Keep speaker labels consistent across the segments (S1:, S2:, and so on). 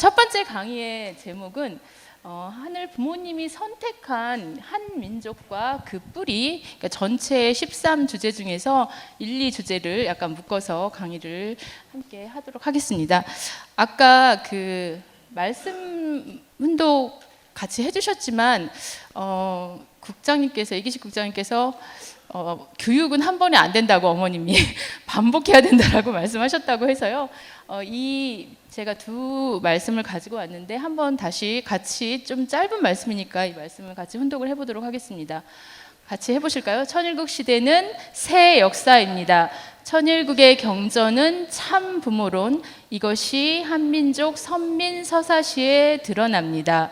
S1: 첫 번째 강의의 제목은 하늘 부모님이 선택한 한 민족과 그 뿌리, 그러니까 전체 13주제 중에서 1, 2주제를 약간 묶어서 강의를 함께 하도록 하겠습니다. 아까 그 말씀 훈독 같이 해주셨지만 국장님께서, 이기식 국장님께서 교육은 한 번에 안 된다고 어머님이 반복해야 된다라고 말씀하셨다고 해서요. 제가 두 말씀을 가지고 왔는데 한번 다시 같이, 좀 짧은 말씀이니까 이 말씀을 같이 훈독을 해보도록 하겠습니다. 같이 해보실까요? 천일국 시대는 새 역사입니다. 천일국의 경전은 참 부모론, 이것이 한민족 선민 서사시에 드러납니다.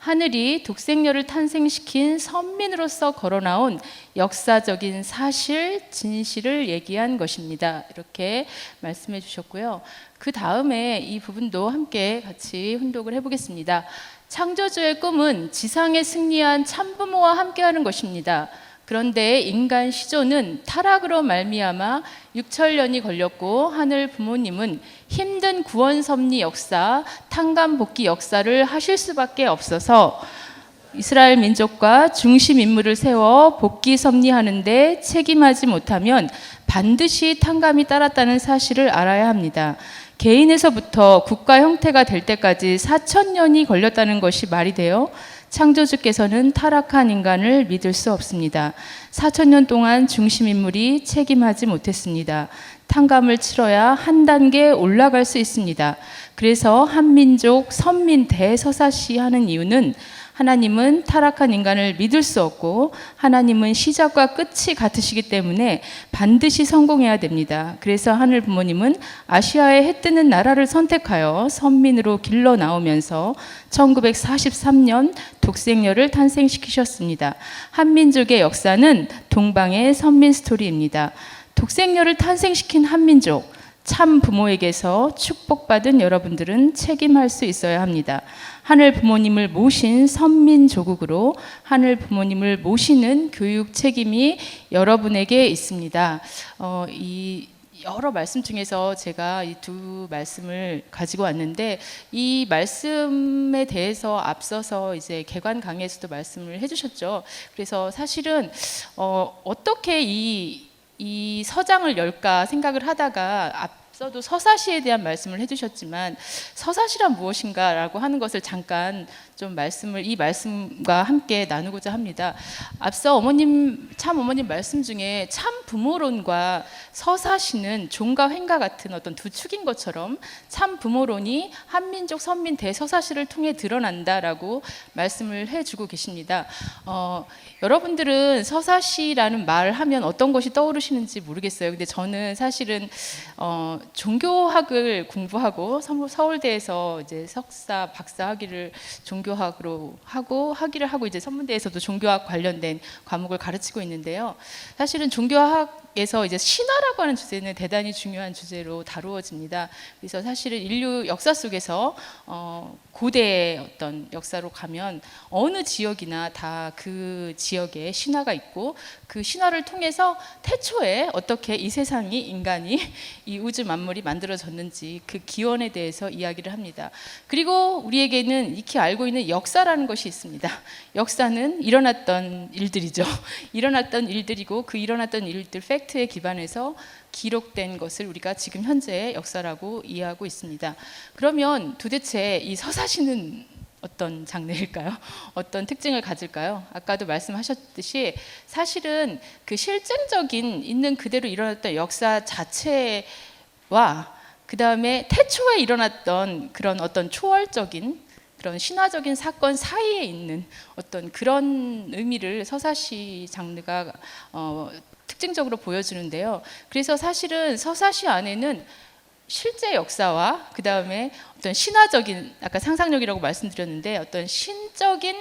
S1: 하늘이 독생녀를 탄생시킨 선민으로서 걸어나온 역사적인 사실, 진실을 얘기한 것입니다. 이렇게 말씀해 주셨고요. 그 다음에 이 부분도 함께 같이 훈독을 해보겠습니다. 창조주의 꿈은 지상에 승리한 참부모와 함께하는 것입니다. 그런데 인간 시조는 타락으로 말미암아 6천년이 걸렸고 하늘 부모님은 힘든 구원 섭리 역사, 탕감 복귀 역사를 하실 수밖에 없어서 이스라엘 민족과 중심 인물을 세워 복귀 섭리하는데 책임하지 못하면 반드시 탕감이 따랐다는 사실을 알아야 합니다. 개인에서부터 국가 형태가 될 때까지 4천년이 걸렸다는 것이 말이 돼요? 창조주께서는 타락한 인간을 믿을 수 없습니다. 4천년 동안 중심인물이 책임하지 못했습니다. 탕감을 치러야 한 단계 올라갈 수 있습니다. 그래서 한민족, 선민, 대서사시 하는 이유는 하나님은 타락한 인간을 믿을 수 없고 하나님은 시작과 끝이 같으시기 때문에 반드시 성공해야 됩니다. 그래서 하늘 부모님은 아시아의 해 뜨는 나라를 선택하여 선민으로 길러 나오면서 1943년 독생녀를 탄생시키셨습니다. 한민족의 역사는 동방의 선민 스토리입니다. 독생녀를 탄생시킨 한민족, 참 부모에게서 축복받은 여러분들은 책임할 수 있어야 합니다. 하늘 부모님을 모신 선민조국으로 하늘 부모님을 모시는 교육 책임이 여러분에게 있습니다. 이 여러 말씀 중에서 제가 이 두 말씀을 가지고 왔는데, 이 말씀에 대해서 앞서서 이제 개관 강의에서도 말씀을 해주셨죠. 그래서 사실은 어떻게 이 서장을 열까 생각을 하다가 앞서도 서사시에 대한 말씀을 해주셨지만 서사시란 무엇인가라고 하는 것을 잠깐 좀 이 말씀과 함께 나누고자 합니다. 앞서 참 어머님 말씀 중에 참 부모론과 서사시는 종과 횡과 같은 어떤 두 축인 것처럼 참 부모론이 한민족 선민 대서사시를 통해 드러난다라고 말씀을 해주고 계십니다. 여러분들은 서사시라는 말을 하면 어떤 것이 떠오르시는지 모르겠어요. 근데 저는 사실은 종교학을 공부하고 서울대에서 이제 석사, 박사 학위를 종교학으로 학위를 하고 이제 선문대에서도 종교학 관련된 과목을 가르치고 있는데요. 사실은 종교학에서 이제 신화라고 하는 주제는 대단히 중요한 주제로 다루어집니다. 그래서 사실은 인류 역사 속에서 고대의 어떤 역사로 가면 어느 지역이나 다 그 지역에 신화가 있고 그 신화를 통해서 태초에 어떻게 이 세상이, 인간이, 이 우주 만물이 만들어졌는지 그 기원에 대해서 이야기를 합니다. 그리고 우리에게는 익히 알고 있는 역사라는 것이 있습니다. 역사는 일어났던 일들이죠. 일어났던 일들이고 그 일어났던 일들 팩트에 기반해서 기록된 것을 우리가 지금 현재의 역사라고 이해하고 있습니다. 그러면 도대체 이 서사시는 어떤 장르일까요? 어떤 특징을 가질까요? 아까도 말씀하셨듯이 사실은 그 실증적인 있는 그대로 일어났던 역사 자체와 그 다음에 태초에 일어났던 그런 어떤 초월적인 그런 신화적인 사건 사이에 있는 어떤 그런 의미를 서사시 장르가 특징적으로 보여주는데요. 그래서 사실은 서사시 안에는 실제 역사와 그 다음에 어떤 신화적인, 아까 상상력이라고 말씀드렸는데 어떤 신적인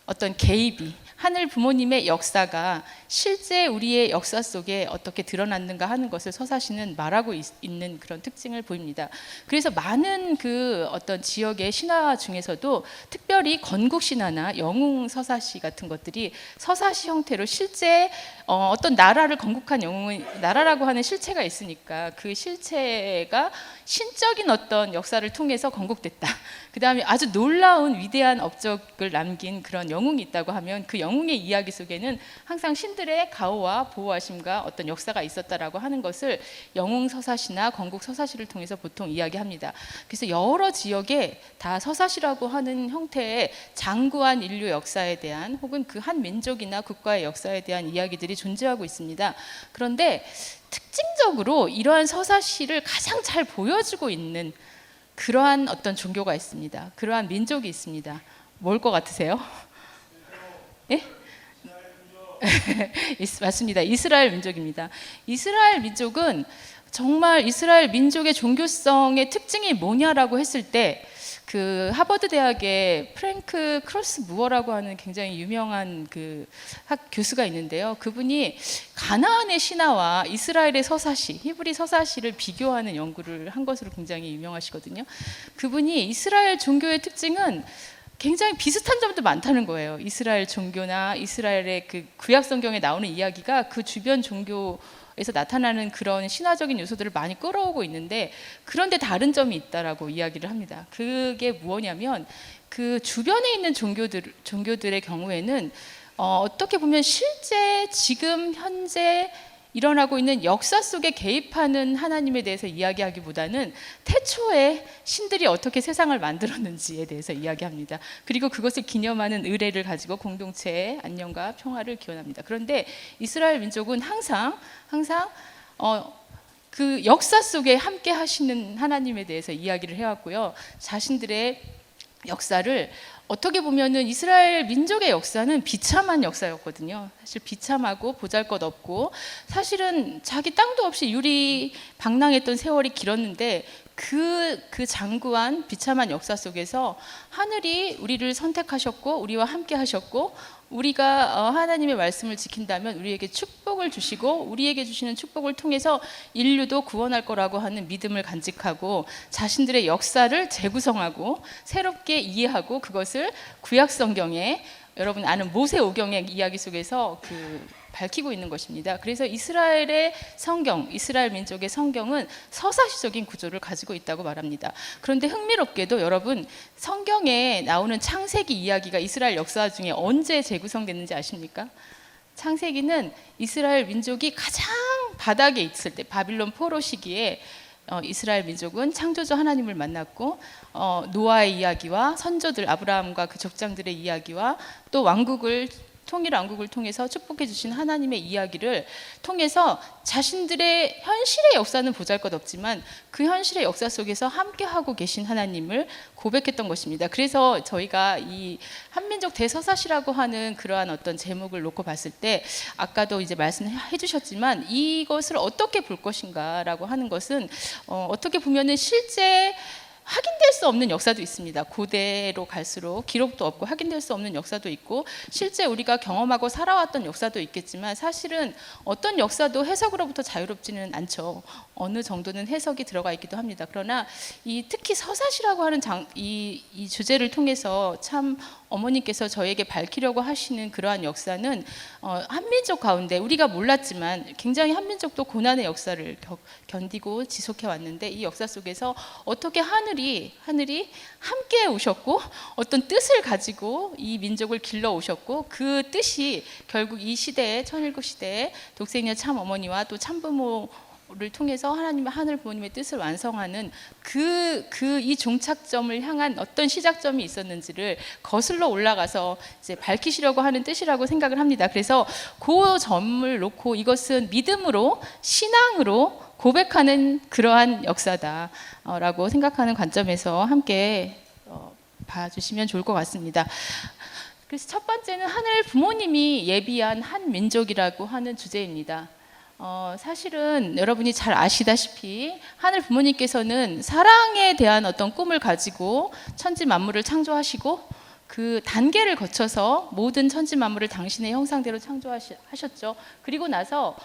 S1: 어떤 개입이, 하늘 부모님의 역사가 실제 우리의 역사 속에 어떻게 드러났는가 하는 것을 서사시는 말하고 있는 그런 특징을 보입니다. 그래서 많은 그 어떤 지역의 신화 중에서도 특별히 건국 신화나 영웅 서사시 같은 것들이 서사시 형태로 실제 어떤 나라를 건국한 영웅의 나라라고 하는 실체가 있으니까 그 실체가 신적인 어떤 역사를 통해서 건국됐다. 그 다음에 아주 놀라운 위대한 업적을 남긴 그런 영웅이 있다고 하면 그 영웅의 이야기 속에는 항상 신들의 가호와 보호하심과 어떤 역사가 있었다라고 하는 것을 영웅 서사시나 건국 서사시를 통해서 보통 이야기합니다. 그래서 여러 지역에 다 서사시라고 하는 형태의 장구한 인류 역사에 대한 혹은 그 한 민족이나 국가의 역사에 대한 이야기들이 존재하고 있습니다. 그런데 특징적으로 이러한 서사시를 가장 잘 보여주고 있는 그러한 어떤 종교가 있습니다. 그러한 민족이 있습니다. 뭘 것 같으세요? 예? 맞습니다. 이스라엘 민족입니다. 이스라엘 민족은 정말 이스라엘 민족의 종교성의 특징이 뭐냐라고 했을 때 그 하버드 대학의 프랭크 크로스 무어라고 하는 굉장히 유명한 그 교수가 있는데요. 그분이 가나안의 신화와 이스라엘의 서사시, 히브리 서사시를 비교하는 연구를 한 것으로 굉장히 유명하시거든요. 그분이 이스라엘 종교의 특징은 굉장히 비슷한 점도 많다는 거예요. 이스라엘 종교나 이스라엘의 그 구약 성경에 나오는 이야기가 그 주변 종교에서 나타나는 그런 신화적인 요소들을 많이 끌어오고 있는데 그런데 다른 점이 있다라고 이야기를 합니다. 그게 무엇이냐면 그 주변에 있는 종교들의 경우에는 어떻게 보면 실제 지금 현재 일어나고 있는 역사 속에 개입하는 하나님에 대해서 이야기하기보다는 태초에 신들이 어떻게 세상을 만들었는지에 대해서 이야기합니다. 그리고 그것을 기념하는 의례를 가지고 공동체의 안녕과 평화를 기원합니다. 그런데 이스라엘 민족은 항상 그 역사 속에 함께 하시는 하나님에 대해서 이야기를 해왔고요. 자신들의 역사를 어떻게 보면은 이스라엘 민족의 역사는 비참한 역사였거든요. 사실 비참하고 보잘것없고 사실은 자기 땅도 없이 유리방랑했던 세월이 길었는데 그 장구한 비참한 역사 속에서 하늘이 우리를 선택하셨고 우리와 함께 하셨고 우리가 하나님의 말씀을 지킨다면 우리에게 축복을 주시고 우리에게 주시는 축복을 통해서 인류도 구원할 거라고 하는 믿음을 간직하고 자신들의 역사를 재구성하고 새롭게 이해하고 그것을 구약 성경에 여러분 아는 모세오경의 이야기 속에서 밝히고 있는 것입니다. 그래서 이스라엘의 성경, 이스라엘 민족의 성경은 서사시적인 구조를 가지고 있다고 말합니다. 그런데 흥미롭게도 여러분 성경에 나오는 창세기 이야기가 이스라엘 역사 중에 언제 재구성됐는지 아십니까? 창세기는 이스라엘 민족이 가장 바닥에 있을 때 바빌론 포로 시기에 이스라엘 민족은 창조주 하나님을 만났고 노아의 이야기와 선조들 아브라함과 그 족장들의 이야기와 또 통일 왕국을 통해서 축복해 주신 하나님의 이야기를 통해서 자신들의 현실의 역사는 보잘것없지만 그 현실의 역사 속에서 함께하고 계신 하나님을 고백했던 것입니다. 그래서 저희가 이 한민족 대서사시라고 하는 그러한 어떤 제목을 놓고 봤을 때 아까도 이제 말씀해 주셨지만 이것을 어떻게 볼 것인가라고 하는 것은 어떻게 보면은 실제 확인될 수 없는 역사도 있습니다. 고대로 갈수록 기록도 없고 확인될 수 없는 역사도 있고 실제 우리가 경험하고 살아왔던 역사도 있겠지만 사실은 어떤 역사도 해석으로부터 자유롭지는 않죠. 어느 정도는 해석이 들어가 있기도 합니다. 그러나 특히 서사시라고 하는 이 주제를 통해서 참 어머니께서 저에게 밝히려고 하시는 그러한 역사는 한민족 가운데 우리가 몰랐지만 굉장히 한민족도 고난의 역사를 견디고 지속해 왔는데 이 역사 속에서 어떻게 하늘이 함께 오셨고 어떤 뜻을 가지고 이 민족을 길러 오셨고 그 뜻이 결국 이 시대에 천일국 시대에 독생녀 참 어머니와 또 참부모를 통해서 하늘 부모님의 뜻을 완성하는 이 종착점을 향한 어떤 시작점이 있었는지를 거슬러 올라가서 이제 밝히시려고 하는 뜻이라고 생각을 합니다. 그래서 그 점을 놓고 이것은 믿음으로 신앙으로 고백하는 그러한 역사다라고 생각하는 관점에서 함께 봐주시면 좋을 것 같습니다. 그래서 첫 번째는 하늘 부모님이 예비한 한 민족이라고 하는 주제입니다. 사실은 여러분이 잘 아시다시피 하늘 부모님께서는 사랑에 대한 어떤 꿈을 가지고 천지 만물을 창조하시고 그 단계를 거쳐서 모든 천지 만물을 당신의 형상대로 창조하셨죠. 그리고 나서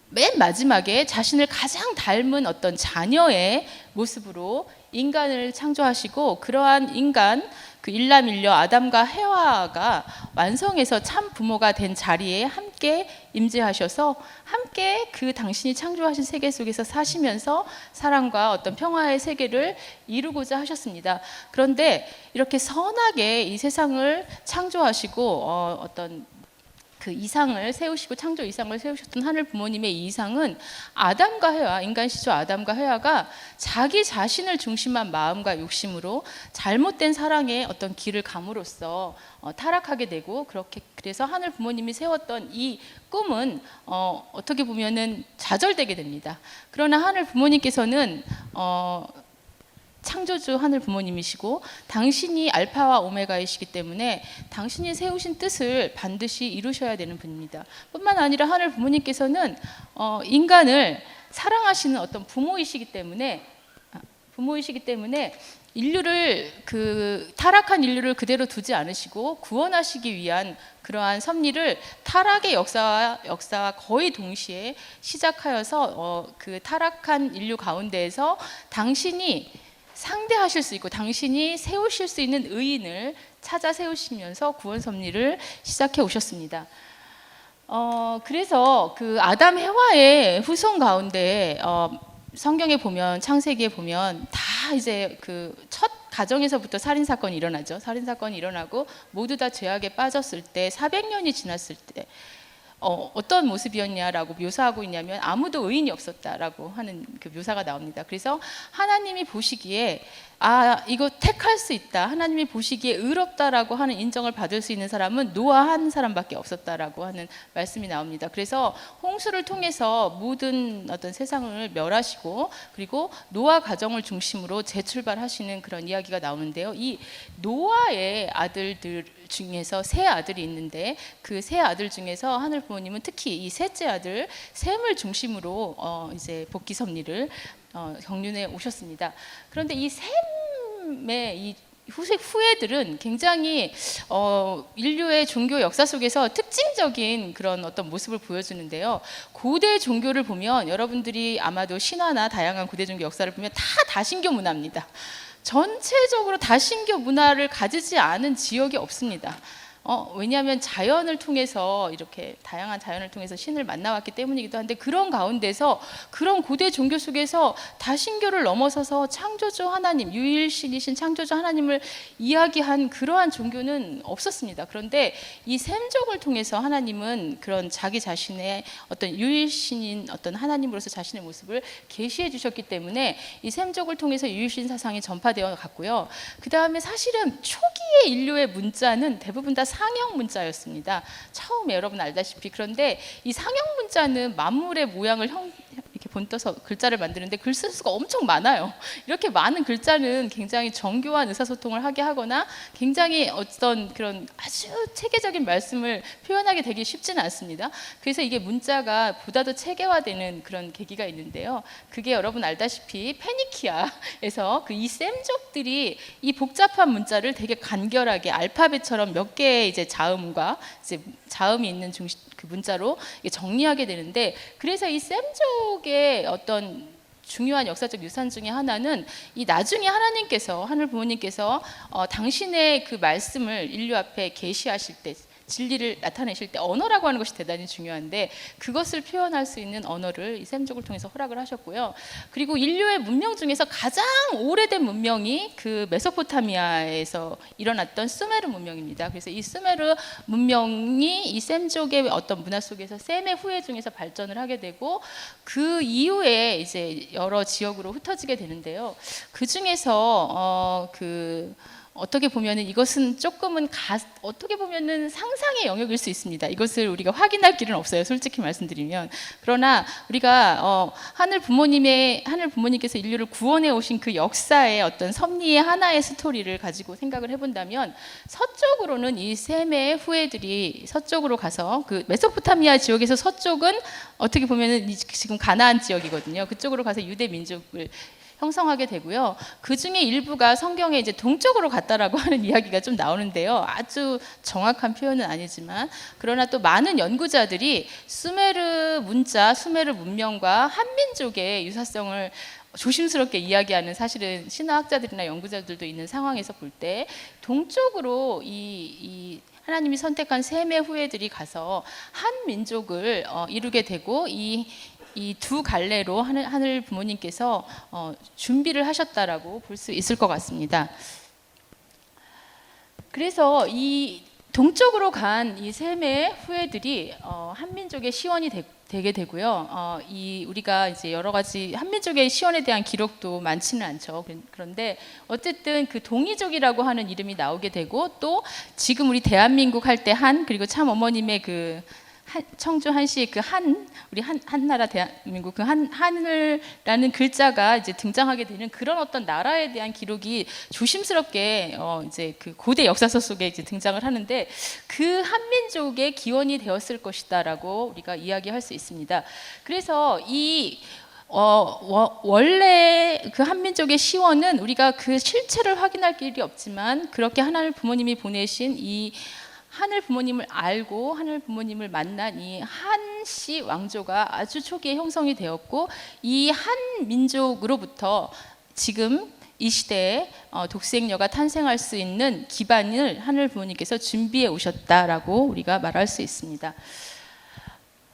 S1: 맨 마지막에 자신을 가장 닮은 어떤 자녀의 모습으로 인간을 창조하시고, 그러한 인간, 그 일남일녀 아담과 해와가 완성해서 참 부모가 된 자리에 함께 임재하셔서 함께 그 당신이 창조하신 세계 속에서 사시면서 사랑과 어떤 평화의 세계를 이루고자 하셨습니다. 그런데 이렇게 선하게 이 세상을 창조하시고 어떤 그 이상을 세우시고 창조 이상을 세우셨던 하늘 부모님의 이 이상은 아담과 해와, 인간 시조 아담과 해와가 자기 자신을 중심한 마음과 욕심으로 잘못된 사랑의 어떤 길을 감으로써 타락하게 되고, 그래서 하늘 부모님이 세웠던 이 꿈은 어떻게 보면은 좌절되게 됩니다. 그러나 하늘 부모님께서는 창조주 하늘 부모님이시고 당신이 알파와 오메가이시기 때문에 당신이 세우신 뜻을 반드시 이루셔야 되는 분입니다. 뿐만 아니라 하늘 부모님께서는 인간을 사랑하시는 어떤 부모이시기 때문에 인류를, 그 타락한 인류를 그대로 두지 않으시고 구원하시기 위한 그러한 섭리를 타락의 역사와 거의 동시에 시작하여서 그 타락한 인류 가운데에서 당신이 상대하실 수 있고 당신이 세우실 수 있는 의인을 찾아 세우시면서 구원 섭리를 시작해 오셨습니다. 그래서 그 아담 해와의 후손 가운데 성경에 보면, 창세기에 보면 다 이제 그 첫 가정에서부터 살인 사건이 일어나죠. 살인 사건이 일어나고 모두 다 죄악에 빠졌을 때 400년이 지났을 때 어떤 모습이었냐라고 묘사하고 있냐면 아무도 의인이 없었다라고 하는 그 묘사가 나옵니다. 그래서 하나님이 보시기에 이거 택할 수 있다, 하나님이 보시기에 의롭다라고 하는 인정을 받을 수 있는 사람은 노아 한 사람밖에 없었다라고 하는 말씀이 나옵니다. 그래서 홍수를 통해서 모든 어떤 세상을 멸하시고 그리고 노아 가정을 중심으로 재출발하시는 그런 이야기가 나오는데요. 이 노아의 아들들 중에서 세 아들이 있는데 그 세 아들 중에서 하늘 부모님은 특히 이 셋째 아들 셈을 중심으로 이제 복귀 섭리를 경륜해 오셨습니다. 그런데 이 셈의 이 후예들은 굉장히 인류의 종교 역사 속에서 특징적인 그런 어떤 모습을 보여주는데요. 고대 종교를 보면 여러분들이 아마도 신화나 다양한 고대 종교 역사를 보면 다 다신교 문화입니다. 전체적으로 다신교 문화를 가지지 않은 지역이 없습니다. 왜냐하면 자연을 통해서 이렇게 다양한 자연을 통해서 신을 만나왔기 때문이기도 한데, 그런 가운데서 그런 고대 종교 속에서 다신교를 넘어서서 창조주 하나님, 유일신이신 창조주 하나님을 이야기한 그러한 종교는 없었습니다. 그런데 이 셈족을 통해서 하나님은 그런 자기 자신의 어떤 유일신인 어떤 하나님으로서 자신의 모습을 계시해 주셨기 때문에 이 셈족을 통해서 유일신 사상이 전파되어 갔고요. 그 다음에 사실은 초기의 인류의 문자는 대부분 다 상형 문자였습니다. 처음에 여러분 알다시피. 그런데 이 상형 문자는 만물의 모양을 이렇게 본떠서 글자를 만드는데 글 쓸 수가 엄청 많아요. 이렇게 많은 글자는 굉장히 정교한 의사소통을 하게 하거나 굉장히 어떤 그런 아주 체계적인 말씀을 표현하게 되기 쉽지는 않습니다. 그래서 이게 문자가 보다 더 체계화되는 그런 계기가 있는데요. 그게 여러분 알다시피 페니키아에서 그 이 셈족들이 이 복잡한 문자를 되게 간결하게 알파벳처럼 몇 개의 이제 자음과 이제 자음이 있는 그 문자로 정리하게 되는데, 그래서 이 셈족의 어떤 중요한 역사적 유산 중에 하나는 이 나중에 하나님께서, 하늘 부모님께서 당신의 그 말씀을 인류 앞에 계시하실 때, 진리를 나타내실 때 언어라고 하는 것이 대단히 중요한데 그것을 표현할 수 있는 언어를 이 셈족을 통해서 허락을 하셨고요. 그리고 인류의 문명 중에서 가장 오래된 문명이 그 메소포타미아에서 일어났던 수메르 문명입니다. 그래서 이 수메르 문명이 이 셈족의 어떤 문화 속에서 셈의 후예 중에서 발전을 하게 되고 그 이후에 이제 여러 지역으로 흩어지게 되는데요. 그 중에서 어떻게 보면은 이것은 조금은 어떻게 보면은 상상의 영역일 수 있습니다. 이것을 우리가 확인할 길은 없어요. 솔직히 말씀드리면. 그러나 우리가 하늘 부모님께서 인류를 구원해 오신 그 역사의 어떤 섭리의 하나의 스토리를 가지고 생각을 해본다면 서쪽으로는 이 셈의 후예들이 서쪽으로 가서 그 메소포타미아 지역에서 서쪽은 어떻게 보면은 지금 가나안 지역이거든요. 그쪽으로 가서 유대 민족을 형성하게 되고요. 그 중에 일부가 성경에 이제 동쪽으로 갔다라고 하는 이야기가 좀 나오는데요. 아주 정확한 표현은 아니지만, 그러나 또 많은 연구자들이 수메르 문자, 수메르 문명과 한민족의 유사성을 조심스럽게 이야기하는, 사실은 신화학자들이나 연구자들도 있는 상황에서 볼 때 동쪽으로 이 하나님이 선택한 셈의 후예들이 가서 한 민족을 이루게 되고, 이 두 갈래로 하늘 부모님께서 준비를 하셨다라고 볼 수 있을 것 같습니다. 그래서 이 동쪽으로 간 이 셈의 후예들이 한민족의 시원이 되게 되고요. 우리가 이제 여러 가지 한민족의 시원에 대한 기록도 많지는 않죠. 그런데 어쨌든 그 동이족이라고 하는 이름이 나오게 되고, 또 지금 우리 대한민국 할 때 그리고 참 어머님의 그 청주 한시 그 우리 한나라 대한민국 그 한을라는 글자가 이제 등장하게 되는 그런 어떤 나라에 대한 기록이 조심스럽게 이제 그 고대 역사서 속에 이제 등장을 하는데, 그 한민족의 기원이 되었을 것이다라고 우리가 이야기할 수 있습니다. 그래서 원래 그 한민족의 시원은 우리가 그 실체를 확인할 길이 없지만, 그렇게 하나님 부모님이 보내신 이 하늘 부모님을 알고 하늘 부모님을 만난 이 한씨 왕조가 아주 초기에 형성이 되었고, 이 한 민족으로부터 지금 이 시대에 독생녀가 탄생할 수 있는 기반을 하늘 부모님께서 준비해 오셨다라고 우리가 말할 수 있습니다.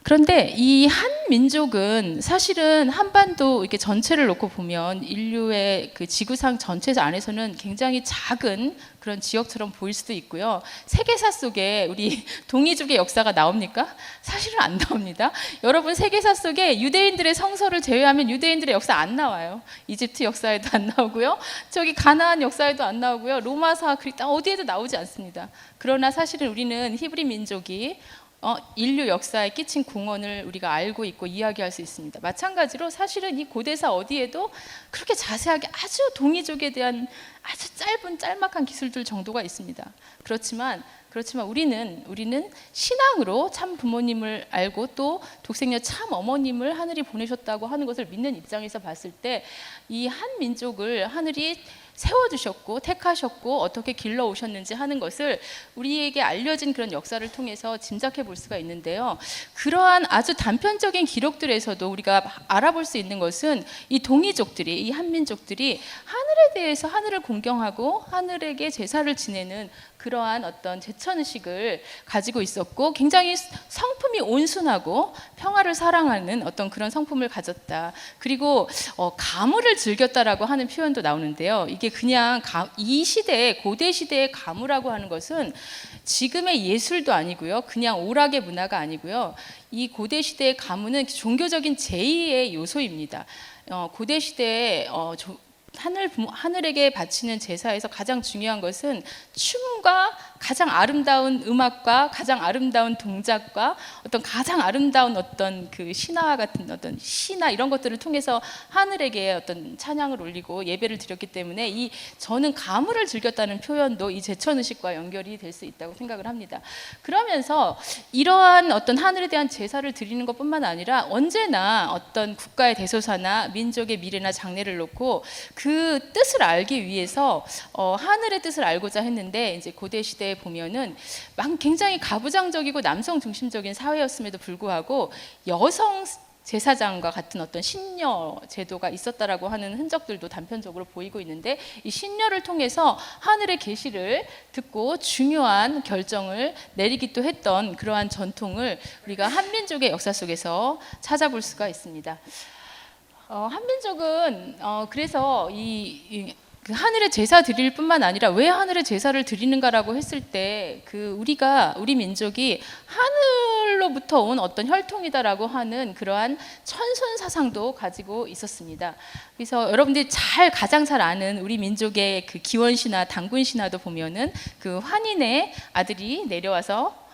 S1: 그런데 이 한 민족은 사실은 한반도 이렇게 전체를 놓고 보면 인류의 그 지구상 전체 안에서는 굉장히 작은 그런 지역처럼 보일 수도 있고요. 세계사 속에 우리 동이족의 역사가 나옵니까? 사실은 안 나옵니다. 여러분, 세계사 속에 유대인들의 성서를 제외하면 유대인들의 역사 안 나와요. 이집트 역사에도 안 나오고요. 저기 가나안 역사에도 안 나오고요. 로마사, 어디에도 나오지 않습니다. 그러나 사실은 우리는 히브리 민족이 인류 역사에 끼친 공헌을 우리가 알고 있고 이야기할 수 있습니다. 마찬가지로 사실은 이 고대사 어디에도 그렇게 자세하게 아주 동이족에 대한 아주 짤막한 기술들 정도가 있습니다. 그렇지만 우리는 신앙으로 참 부모님을 알고 또 독생녀 참 어머님을 하늘이 보내셨다고 하는 것을 믿는 입장에서 봤을 때, 이 한 민족을 하늘이 세워주셨고 택하셨고 어떻게 길러오셨는지 하는 것을 우리에게 알려진 그런 역사를 통해서 짐작해 볼 수가 있는데요. 그러한 아주 단편적인 기록들에서도 우리가 알아볼 수 있는 것은 이 동이족들이, 이 한민족들이 하늘에 대해서 하늘을 공경하고 하늘에게 제사를 지내는 그러한 어떤 제천의식을 가지고 있었고, 굉장히 성품이 온순하고 평화를 사랑하는 어떤 그런 성품을 가졌다. 그리고 가물을 즐겼다라고 하는 표현도 나오는데요. 이게 그냥 이 시대에, 고대 시대의 가무라고 하는 것은 지금의 예술도 아니고요, 그냥 오락의 문화가 아니고요. 이 고대 시대의 가무는 종교적인 제2의 요소입니다. 고대 시대에 하늘에게 바치는 제사에서 가장 중요한 것은 춤과 가장 아름다운 음악과 가장 아름다운 동작과 어떤 가장 아름다운 어떤 그 신화 같은 어떤 시나 이런 것들을 통해서 하늘에게 어떤 찬양을 올리고 예배를 드렸기 때문에 저는 가물을 즐겼다는 표현도 이 제천의식과 연결이 될 수 있다고 생각을 합니다. 그러면서 이러한 어떤 하늘에 대한 제사를 드리는 것뿐만 아니라 언제나 어떤 국가의 대소사나 민족의 미래나 장래를 놓고 그 뜻을 알기 위해서 하늘의 뜻을 알고자 했는데, 이제 고대 시대에 보면은 굉장히 가부장적이고 남성 중심적인 사회였음에도 불구하고 여성 제사장과 같은 어떤 신녀 제도가 있었다라고 하는 흔적들도 단편적으로 보이고 있는데, 이 신녀를 통해서 하늘의 계시를 듣고 중요한 결정을 내리기도 했던 그러한 전통을 우리가 한민족의 역사 속에서 찾아볼 수가 있습니다. 한민족은 그래서 그 하늘의 제사 드릴 뿐만 아니라 왜 하늘의 제사를 드리는가라고 했을 때, 우리 민족이 하늘로부터 온 어떤 혈통이다라고 하는 그러한 천선 사상도 가지고 있었습니다. 그래서 여러분들이 가장 잘 아는 우리 민족의 그 기원 신화, 단군 신화도 보면은 그 환인의 아들이 내려와서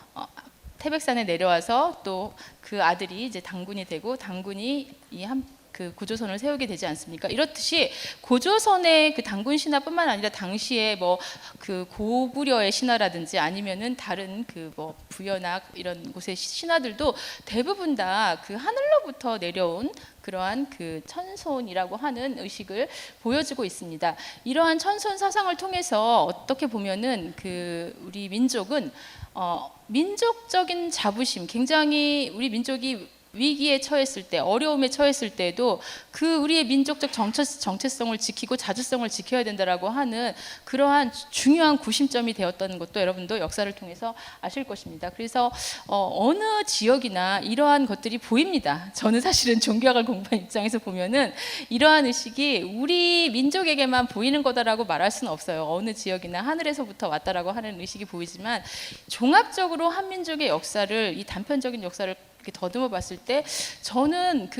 S1: 태백산에 내려와서 또 그 아들이 이제 단군이 되고, 단군이 그 고조선을 세우게 되지 않습니까? 이렇듯이 고조선의 그 단군 신화뿐만 아니라 당시에 뭐 그 고구려의 신화라든지 아니면은 다른 그 뭐 부연학 이런 곳의 신화들도 대부분 다 그 하늘로부터 내려온 그러한 그 천손이라고 하는 의식을 보여주고 있습니다. 이러한 천손 사상을 통해서 어떻게 보면은 그 우리 민족은 민족적인 자부심, 굉장히 우리 민족이 위기에 처했을 때, 어려움에 처했을 때도 그 우리의 민족적 정체성을 지키고 자주성을 지켜야 된다라고 하는 그러한 중요한 구심점이 되었다는 것도 여러분도 역사를 통해서 아실 것입니다. 그래서 어느 지역이나 이러한 것들이 보입니다. 저는 사실은 종교학을 공부한 입장에서 보면은 이러한 의식이 우리 민족에게만 보이는 거다라고 말할 수는 없어요. 어느 지역이나 하늘에서부터 왔다라고 하는 의식이 보이지만 종합적으로 한민족의 역사를, 이 단편적인 역사를 이렇게 더듬어 봤을 때 저는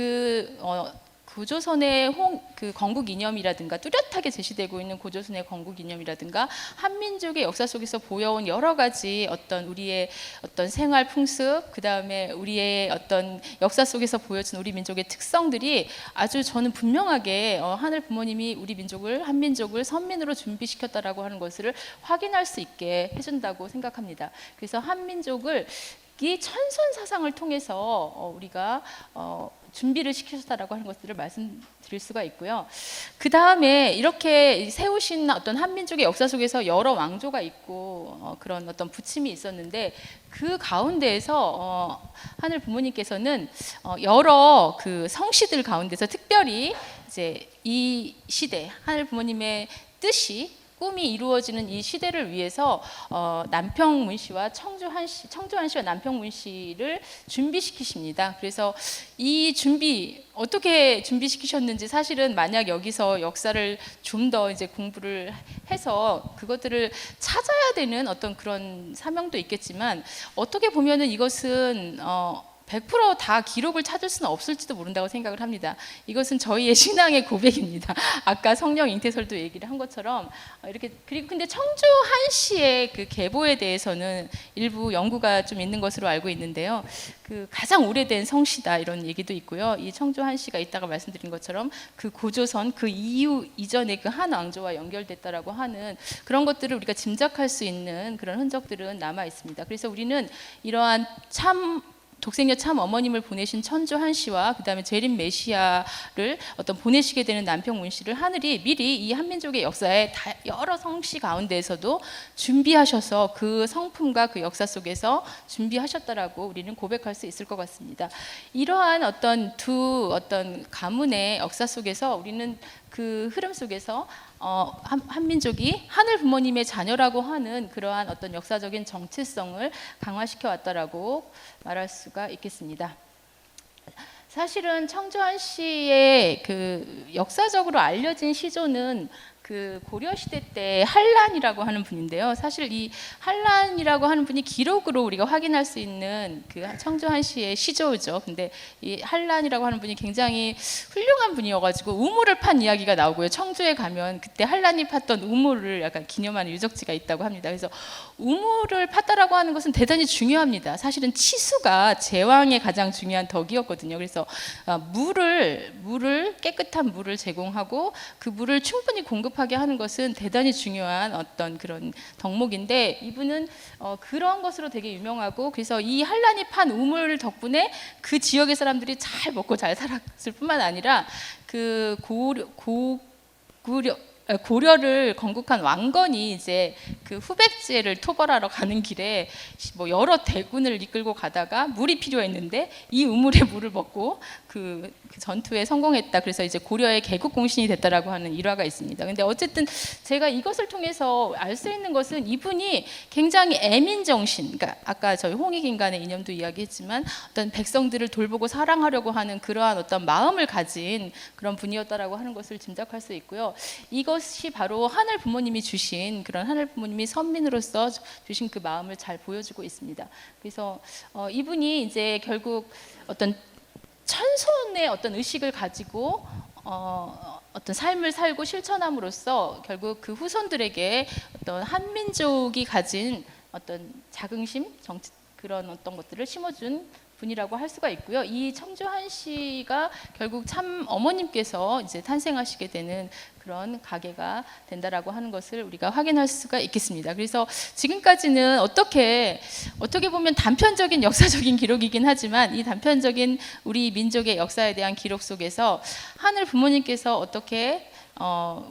S1: 고조선의 그 건국 이념이라든가 뚜렷하게 제시되고 있는 고조선의 건국 이념이라든가 한민족의 역사 속에서 보여온 여러 가지 어떤 우리의 어떤 생활 풍습, 그 다음에 우리의 어떤 역사 속에서 보여진 우리 민족의 특성들이 아주 저는 분명하게 하늘 부모님이 우리 민족을, 한민족을 선민으로 준비시켰다라고 하는 것을 확인할 수 있게 해준다고 생각합니다. 그래서 한민족을 이 천손 사상을 통해서 우리가 준비를 시키셨다라고 하는 것들을 말씀드릴 수가 있고요. 그 다음에 이렇게 세우신 어떤 한민족의 역사 속에서 여러 왕조가 있고 그런 어떤 부침이 있었는데 그 가운데에서 하늘 부모님께서는 여러 그 성씨들 가운데서 특별히 이제 이 시대 하늘 부모님의 뜻이 꿈이 이루어지는 이 시대를 위해서 남평문 씨와 청주한 씨와 남평문 씨를 준비시키십니다. 그래서 이 준비 어떻게 준비시키셨는지 사실은 만약 여기서 역사를 좀 더 이제 공부를 해서 그것들을 찾아야 되는 어떤 그런 사명도 있겠지만 어떻게 보면은 이것은 100% 기록을 찾을 수는 없을지도 모른다고 생각을 합니다. 이것은 저희의 신앙의 고백입니다. 아까 성령 잉태설도 얘기를 한 것처럼 이렇게 그리고 근데 청주한 씨의 그 계보에 대해서는 일부 연구가 좀 있는 것으로 알고 있는데요. 그 가장 오래된 성씨다 이런 얘기도 있고요. 이 청주한 씨가 이따가 말씀드린 것처럼 그 고조선 그 이후 이전에 그 한 왕조와 연결됐다라고 하는 그런 것들을 우리가 짐작할 수 있는 그런 흔적들은 남아 있습니다. 그래서 우리는 이러한 독생녀 참 어머님을 보내신 천주한 씨와 그 다음에 재림 메시아를 보내시게 되는 남평문 씨를 하늘이 미리 이 한민족의 역사에 여러 성씨 가운데에서도 준비하셔서 그 성품과 그 역사 속에서 준비하셨다라고 우리는 고백할 수 있을 것 같습니다. 이러한 두 가문의 역사 속에서 우리는 그 흐름 속에서 한민족이 하늘 부모님의 자녀라고 하는 그러한 어떤 역사적인 정체성을 강화시켜 왔다라고 말할 수가 있겠습니다. 사실은 청주한 씨의 그 역사적으로 알려진 시조는 그 고려 시대 때 한란이라고 하는 분인데요. 사실 이 한란이라고 하는 분이 기록으로 우리가 확인할 수 있는 그 청주한 씨의 시조죠. 근데 이 한란이라고 하는 분이 굉장히 훌륭한 분이어가지고 우물을 판 이야기가 나오고요. 청주에 가면 그때 한란이 팠던 우물을 약간 기념하는 유적지가 있다고 합니다. 그래서 우물을 팠다라고 하는 것은 대단히 중요합니다. 사실은 치수가 제왕의 가장 중요한 덕이었거든요. 그래서 깨끗한 물을 제공하고 그 물을 충분히 공급하게 하는 것은 대단히 중요한 어떤 그런 덕목인데 이분은 그런 것으로 되게 유명하고 그래서 이 한란이 판 우물 덕분에 그 지역의 사람들이 잘 먹고 잘 살았을 뿐만 아니라 그 고려를 건국한 왕건이 이제 그 후백제를 토벌하러 가는 길에 뭐 여러 대군을 이끌고 가다가 물이 필요했는데 이 우물에 물을 먹고 그 전투에 성공했다. 그래서 이제 고려의 개국 공신이 됐다라고 하는 일화가 있습니다. 근데 어쨌든 제가 이것을 통해서 알 수 있는 것은 이분이 굉장히 애민 정신, 그러니까 아까 저희 홍익인간의 이념도 이야기했지만 어떤 백성들을 돌보고 사랑하려고 하는 그러한 어떤 마음을 가진 그런 분이었다라고 하는 것을 짐작할 수 있고요. 이것이 바로 하늘 부모님이 주신 그런 하늘 부모님이 선민으로서 주신 그 마음을 잘 보여주고 있습니다. 그래서 이분이 이제 결국 어떤 천손의 어떤 의식을 가지고 어떤 삶을 살고 실천함으로써 결국 그 후손들에게 어떤 한민족이 가진 어떤 자긍심, 그런 어떤 것들을 심어준 분이라고 할 수가 있고요. 이 청주한 씨가 결국 참 어머님께서 이제 탄생하시게 되는 그런 가게가 된다라고 하는 것을 우리가 확인할 수가 있겠습니다. 그래서 지금까지는 어떻게 보면 단편적인 역사적인 기록이긴 하지만 이 단편적인 우리 민족의 역사에 대한 기록 속에서 하늘 부모님께서 어떻게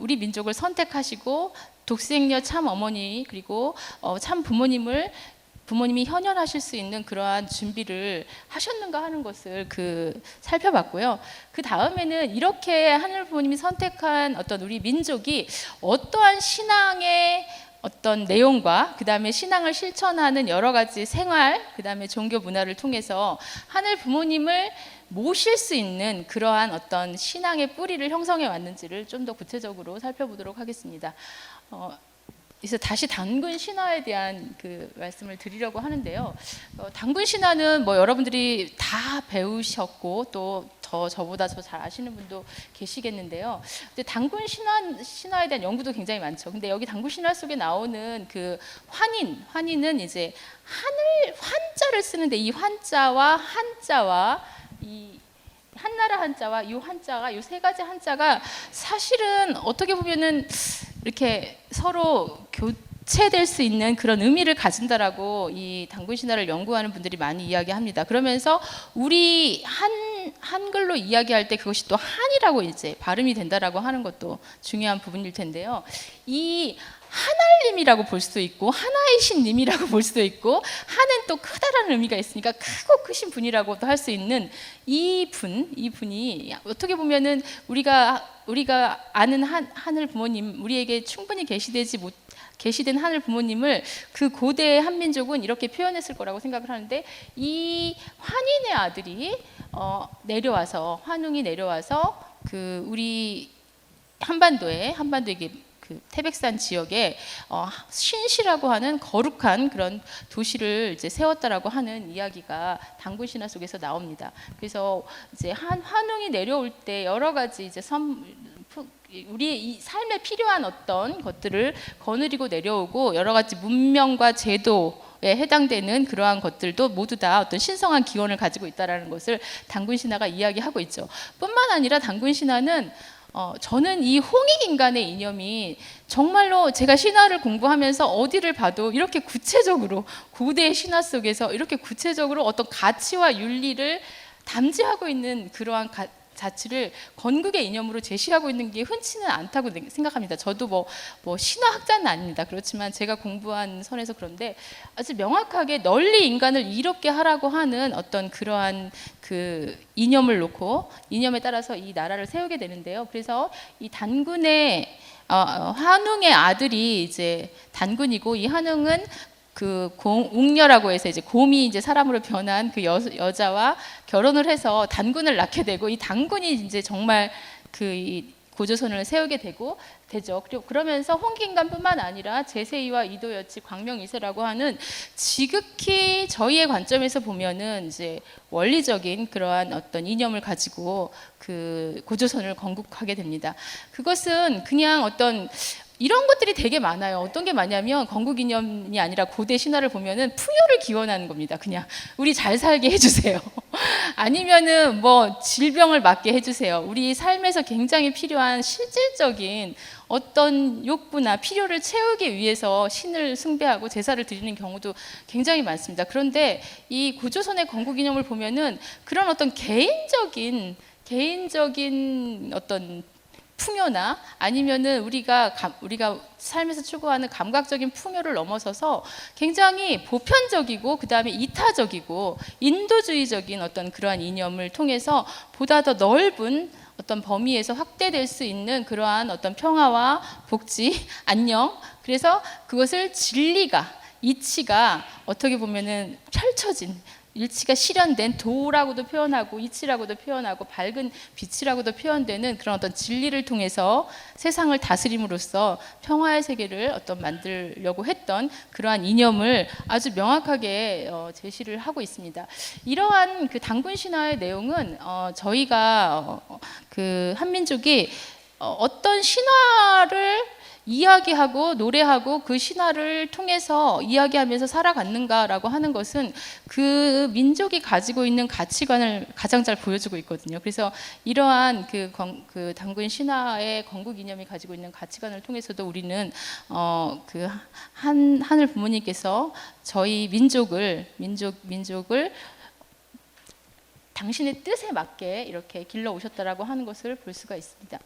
S1: 우리 민족을 선택하시고 독생녀 참 어머니 그리고 참 부모님이 현현하실 수 있는 그러한 준비를 하셨는가 하는 것을 살펴봤고요. 그 다음에는 이렇게 하늘 부모님이 선택한 어떤 우리 민족이 어떠한 신앙의 어떤 내용과 그 다음에 신앙을 실천하는 여러 가지 생활, 그 다음에 종교 문화를 통해서 하늘 부모님을 모실 수 있는 그러한 어떤 신앙의 뿌리를 형성해 왔는지를 좀 더 구체적으로 살펴보도록 하겠습니다. 그래서 다시 단군 신화에 대한 말씀을 드리려고 하는데요. 단군 신화는 뭐 여러분들이 다 배우셨고 또 저보다 더 잘 아시는 분도 계시겠는데요. 근데 단군 신화에 대한 연구도 굉장히 많죠. 근데 여기 단군 신화 속에 나오는 환인은 이제 환자를 쓰는데 이 환자와 한자와 이 한나라 한자와 이 한자가 이 세 가지 한자가 사실은 어떻게 보면은 이렇게 서로 교체될 수 있는 그런 의미를 가진다라고 이 단군 신화를 연구하는 분들이 많이 이야기합니다. 그러면서 우리 한글로 이야기할 때 그것이 또 한이라고 이제 발음이 된다라고 하는 것도 중요한 부분일 텐데요. 이 하나님이라고 볼 수도 있고 하나이신 님이라고 볼 수도 있고 하는 또 크다라는 의미가 있으니까 크고 크신 분이라고도 할 수 있는 이분이 어떻게 보면은 우리가 아는 하늘 부모님 우리에게 충분히 계시된 하늘 부모님을 그 고대의 한민족은 이렇게 표현했을 거라고 생각을 하는데 이 환인의 아들이 환웅이 내려와서 우리 한반도에 태백산 지역에 신시라고 하는 거룩한 그런 도시를 이제 세웠다라고 하는 이야기가 단군 신화 속에서 나옵니다. 그래서 이제 환웅이 내려올 때 여러 가지 이제 우리의 이 삶에 필요한 어떤 것들을 거느리고 내려오고 여러 가지 문명과 제도에 해당되는 그러한 것들도 모두 다 어떤 신성한 기원을 가지고 있다라는 것을 단군 신화가 이야기하고 있죠. 뿐만 아니라 단군 신화는 저는 이 홍익인간의 이념이 정말로 제가 신화를 공부하면서 어디를 봐도 이렇게 구체적으로 고대의 신화 속에서 이렇게 구체적으로 어떤 가치와 윤리를 담지하고 있는 그러한 자치를 건국의 이념으로 제시하고 있는 게 흔치는 않다고 생각합니다. 저도 뭐 신화학자는 아닙니다. 그렇지만 제가 공부한 선에서 그런데 아주 명확하게 널리 인간을 이롭게 하라고 하는 어떤 그러한 이념을 놓고 이념에 따라서 이 나라를 세우게 되는데요. 그래서 이 단군의 환웅의 아들이 이제 단군이고 이 환웅은 웅녀라고 해서 이제 곰이 이제 사람으로 변한 여자와 결혼을 해서 단군을 낳게 되고 이 단군이 이제 정말 이 고조선을 세우게 되죠. 그리고 그러면서 홍익인간뿐만 아니라 제세이와 이도여치, 광명이세라고 하는 지극히 저희의 관점에서 보면은 이제 원리적인 그러한 어떤 이념을 가지고 고조선을 건국하게 됩니다. 그것은 그냥 어떤 이런 것들이 되게 많아요. 어떤 게 많냐면 건국 이념이 아니라 고대 신화를 보면은 풍요를 기원하는 겁니다. 그냥 우리 잘 살게 해주세요. 아니면은 뭐 질병을 막게 해주세요. 우리 삶에서 굉장히 필요한 실질적인 어떤 욕구나 필요를 채우기 위해서 신을 숭배하고 제사를 드리는 경우도 굉장히 많습니다. 그런데 이 고조선의 건국 이념을 보면은 그런 어떤 개인적인 어떤 풍요나 아니면은 우리가 삶에서 추구하는 감각적인 풍요를 넘어서서 굉장히 보편적이고 그 다음에 이타적이고 인도주의적인 어떤 그러한 이념을 통해서 보다 더 넓은 어떤 범위에서 확대될 수 있는 그러한 어떤 평화와 복지, 안녕. 그래서 그것을 이치가 어떻게 보면은 펼쳐진 일치가 실현된 도라고도 표현하고 이치라고도 표현하고 밝은 빛이라고도 표현되는 그런 어떤 진리를 통해서 세상을 다스림으로써 평화의 세계를 만들려고 했던 그러한 이념을 아주 명확하게 제시를 하고 있습니다. 이러한 단군 신화의 내용은 저희가 한민족이 어떤 신화를 이야기하고 노래하고 그 신화를 통해서 이야기하면서 살아갔는가라고 하는 것은 그 민족이 가지고 있는 가치관을 가장 잘 보여주고 있거든요. 그래서 이러한 그 단군 신화의 건국 이념이 가지고 있는 가치관을 통해서도 우리는 그 하늘 부모님께서 저희 민족을 당신의 뜻에 맞게 이렇게 길러 오셨다라고 하는 것을 볼 수가 있습니다.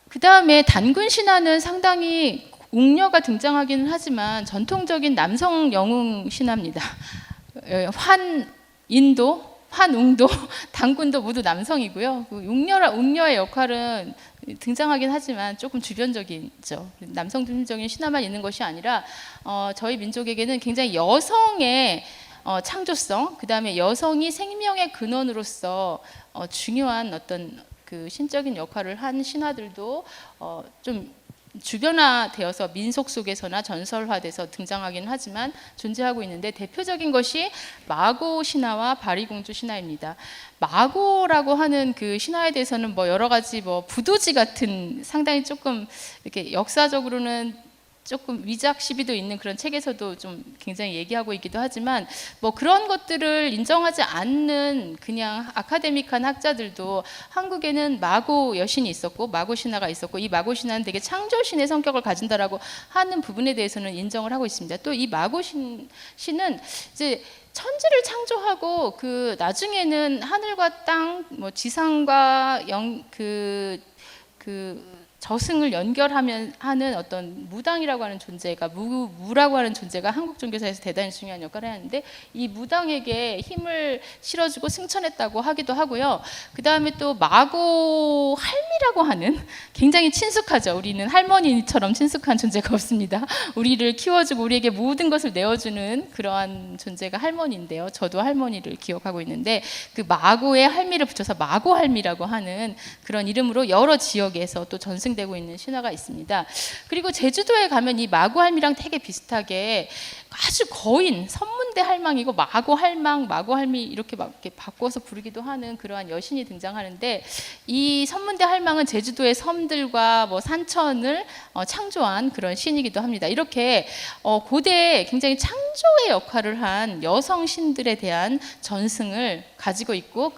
S1: 그 다음에 단군 신화는 상당히 웅녀가 등장하기는 하지만 전통적인 남성 영웅 신화입니다. 환인도, 환웅도, 단군도 모두 남성이고요. 웅녀의 역할은 등장하긴 하지만 조금 주변적이죠. 남성 중심적인 신화만 있는 것이 아니라 저희 민족에게는 굉장히 여성의 창조성, 그 다음에 여성이 생명의 근원으로서 중요한 어떤 그 신적인 역할을 한 신화들도 좀 주변화되어서 민속 속에서나 전설화돼서 등장하긴 하지만 존재하고 있는데, 대표적인 것이 마고 신화와 바리공주 신화입니다. 마고라고 하는 그 신화에 대해서는 뭐 여러 가지 뭐 부도지 같은 상당히 조금 이렇게 역사적으로는 조금 위작 시비도 있는 그런 책에서도 좀 굉장히 얘기하고 있기도 하지만, 뭐 그런 것들을 인정하지 않는 그냥 아카데믹한 학자들도 한국에는 마고 여신이 있었고 마고 신화가 있었고, 이 마고 신화는 되게 창조신의 성격을 가진다라고 하는 부분에 대해서는 인정을 하고 있습니다. 또 이 마고 신은 이제 천지를 창조하고 그 나중에는 하늘과 땅, 뭐 지상과 저승을 연결하면 하는 어떤 무당이라고 하는 존재가, 무라고 하는 존재가 한국 종교사에서 대단히 중요한 역할을 하는데, 이 무당에게 힘을 실어주고 승천했다고 하기도 하고요. 그 다음에 또 마고 할미라고 하는, 굉장히 친숙하죠. 우리는 할머니처럼 친숙한 존재가 없습니다. 우리를 키워주고 우리에게 모든 것을 내어주는 그러한 존재가 할머니인데요. 저도 할머니를 기억하고 있는데, 그 마고의 할미를 붙여서 마고 할미라고 하는 그런 이름으로 여러 지역에서 또 되고 있는 신화가 있습니다. 그리고 제주도에 가면 이 마고 할미랑 되게 비슷하게 아주 거인, 선문대 할망이고 마고 할망, 마고 할미 이렇게 막 이렇게 바꿔서 부르기도 하는 그러한 여신이 등장하는데, 이 선문대 할망은 제주도의 섬들과 뭐 산천을 창조한 그런 신이기도 합니다. 이렇게 고대에 굉장히 창조의 역할을 한 여성 신들에 대한 전승을 가지고 있고,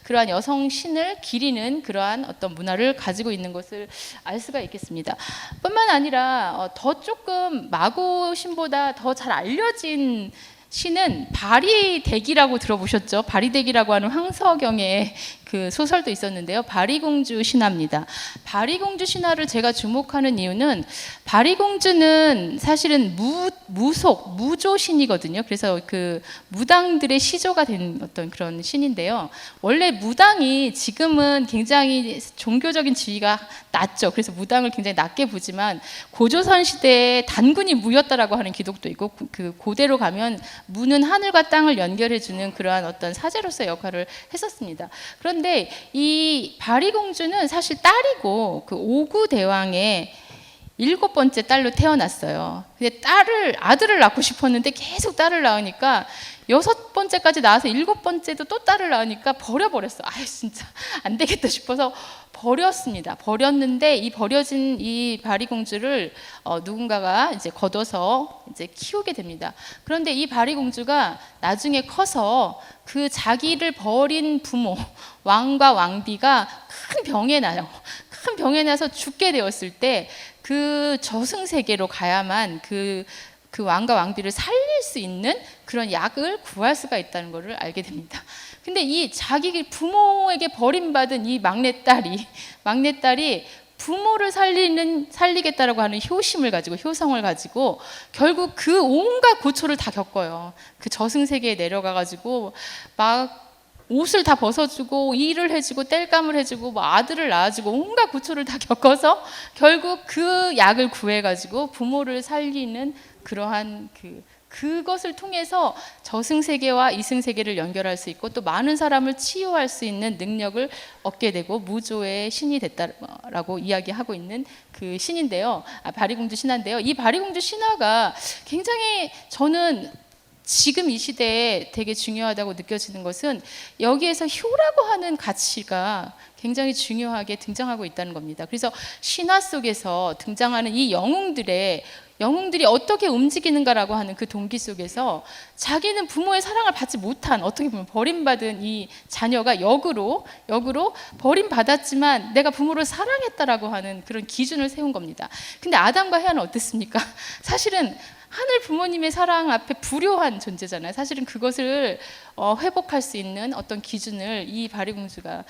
S1: 그러한 여성 신을 기리는 그러한 어떤 문화를 가지고 있는 것을 알 수가 있겠습니다. 뿐만 아니라 더 조금 마고 신보다 더 잘 알려진 신은 바리대기라고 들어보셨죠? 바리대기라고 하는 황석영의 그 소설도 있었는데요. 바리공주 신화입니다. 바리공주 신화를 제가 주목하는 이유는, 바리공주는 사실은 무조 신이거든요. 그래서 그 무당들의 시조가 된 어떤 그런 신인데요. 원래 무당이 지금은 굉장히 종교적인 지위가 낮죠. 그래서 무당을 굉장히 낮게 보지만, 고조선 시대에 단군이 무였다라고 하는 기록도 있고, 그 고대로 가면 무는 하늘과 땅을 연결해주는 그러한 어떤 사제로서의 역할을 했었습니다. 그런데 이 바리공주는 사실 딸이고, 그 오구대왕의 7번째 딸로 태어났어요. 근데 아들을 낳고 싶었는데 계속 딸을 낳으니까 6번째까지 낳아서 7번째도 또 딸을 낳으니까 버려버렸어. 진짜 안 되겠다 싶어서 버렸습니다. 버렸는데 이 버려진 이 바리공주를 누군가가 이제 걷어서 이제 키우게 됩니다. 그런데 이 바리공주가 나중에 커서 그 자기를 버린 부모, 왕과 왕비가 큰 병에 나요. 큰 병에 나서 죽게 되었을 때 그 저승세계로 가야만 그 왕과 왕비를 살릴 수 있는 그런 약을 구할 수가 있다는 것을 알게 됩니다. 근데 이 자기 부모에게 버림받은 이 막내딸이 부모를 살리겠다라고 하는 효심을 가지고, 효성을 가지고 결국 그 온갖 고초를 다 겪어요. 그 저승세계에 내려가가지고 막 옷을 다 벗어주고 일을 해주고 땔감을 해주고 뭐 아들을 낳아주고 온갖 고초를 다 겪어서 결국 그 약을 구해가지고 부모를 살리는 그러한 그것을 통해서 저승세계와 이승세계를 연결할 수 있고, 또 많은 사람을 치유할 수 있는 능력을 얻게 되고 무조의 신이 됐다라고 이야기하고 있는 그 신인데요. 바리공주 신화인데요. 이 바리공주 신화가 굉장히 저는 지금 이 시대에 되게 중요하다고 느껴지는 것은 여기에서 효라고 하는 가치가 굉장히 중요하게 등장하고 있다는 겁니다. 그래서 신화 속에서 등장하는 이 영웅들이 어떻게 움직이는가라고 하는 그 동기 속에서 자기는 부모의 사랑을 받지 못한, 어떻게 보면 버림받은 이 자녀가 역으로 버림받았지만 내가 부모를 사랑했다라고 하는 그런 기준을 세운 겁니다. 근데 아담과 헤아는 어땠습니까? 사실은 하늘 부모님의 사랑 앞에 불효한 존재잖아요. 사실은 그것을 회복할 수 있는 어떤 기준을 이 바리공주가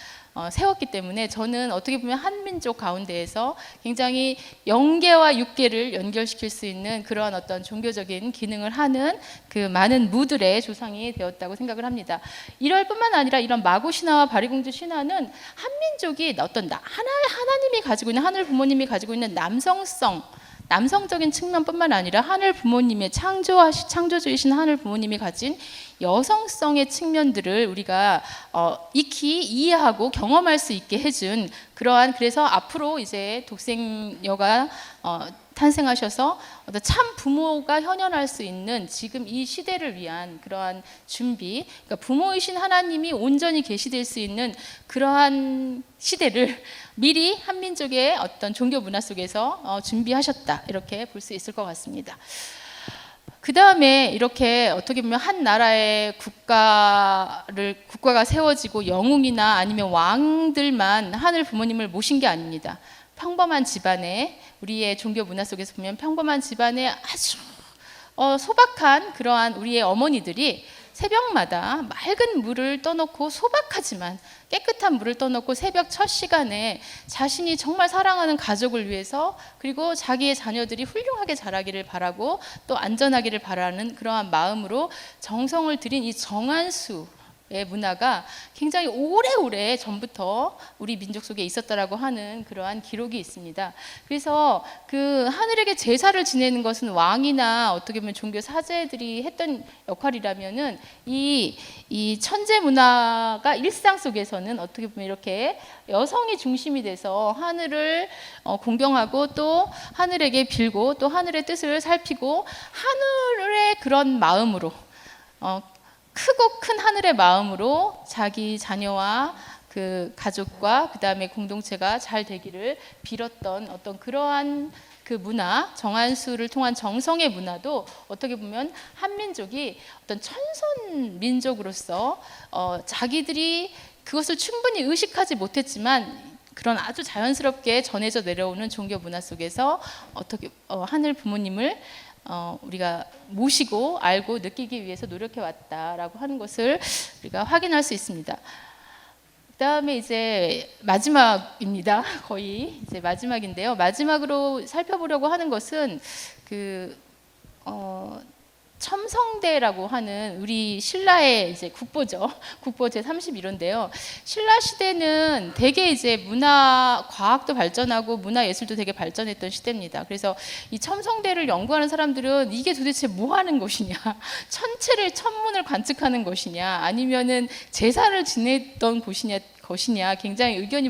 S1: 세웠기 때문에 저는 어떻게 보면 한민족 가운데에서 굉장히 영계와 육계를 연결시킬 수 있는 그러한 어떤 종교적인 기능을 하는 그 많은 무들의 조상이 되었다고 생각을 합니다. 이럴 뿐만 아니라 이런 마고 신화와 바리공주 신화는 한민족이 어떤 하나님이 가지고 있는, 하늘 부모님이 가지고 있는 남성적인 측면뿐만 아니라 하늘 부모님의 창조주이신 하늘 부모님이 가진 여성성의 측면들을 우리가 익히 이해하고 경험할 수 있게 해준 그러한, 그래서 앞으로 이제 독생녀가 탄생하셔서 어떤 참 부모가 현현할 수 있는 지금 이 시대를 위한 그러한 준비, 그러니까 부모이신 하나님이 온전히 계시될 수 있는 그러한 시대를 미리 한민족의 어떤 종교 문화 속에서 준비하셨다, 이렇게 볼 수 있을 것 같습니다. 그 다음에 이렇게 어떻게 보면 한 나라의 국가가 세워지고 영웅이나 아니면 왕들만 하늘 부모님을 모신 게 아닙니다. 평범한 집안에, 우리의 종교 문화 속에서 보면 평범한 집안에 아주 소박한 그러한 우리의 어머니들이 새벽마다 맑은 물을 떠놓고, 소박하지만 깨끗한 물을 떠놓고 새벽 첫 시간에 자신이 정말 사랑하는 가족을 위해서, 그리고 자기의 자녀들이 훌륭하게 자라기를 바라고 또 안전하기를 바라는 그러한 마음으로 정성을 들인 이 정한수의 문화가 굉장히 오래오래 전부터 우리 민족 속에 있었다라고 하는 그러한 기록이 있습니다. 그래서 그 하늘에게 제사를 지내는 것은 왕이나 어떻게 보면 종교 사제들이 했던 역할이라면은 이 천재 문화가 일상 속에서는 어떻게 보면 이렇게 여성이 중심이 돼서 하늘을 공경하고 또 하늘에게 빌고 또 하늘의 뜻을 살피고 하늘의 그런 마음으로 크고 큰 하늘의 마음으로 자기 자녀와 그 가족과 그 다음에 공동체가 잘 되기를 빌었던 어떤 그러한 그 문화, 정한수를 통한 정성의 문화도 어떻게 보면 한민족이 어떤 천선 민족으로서 자기들이 그것을 충분히 의식하지 못했지만 그런 아주 자연스럽게 전해져 내려오는 종교 문화 속에서 어떻게 하늘 부모님을 우리가 모시고 알고 느끼기 위해서 노력해 왔다라고 하는 것을 우리가 확인할 수 있습니다. 그다음에 이제 마지막입니다. 거의 이제 마지막인데요. 마지막으로 살펴보려고 하는 것은 첨성대라고 하는 우리 신라의 이제 국보죠. 국보 제 31호인데요. 신라 시대는 되게 이제 과학도 발전하고 문화 예술도 되게 발전했던 시대입니다. 그래서 이 첨성대를 연구하는 사람들은 이게 도대체 뭐 하는 것이냐, 천문을 관측하는 것이냐, 아니면은 제사를 지냈던 것이냐 굉장히 의견이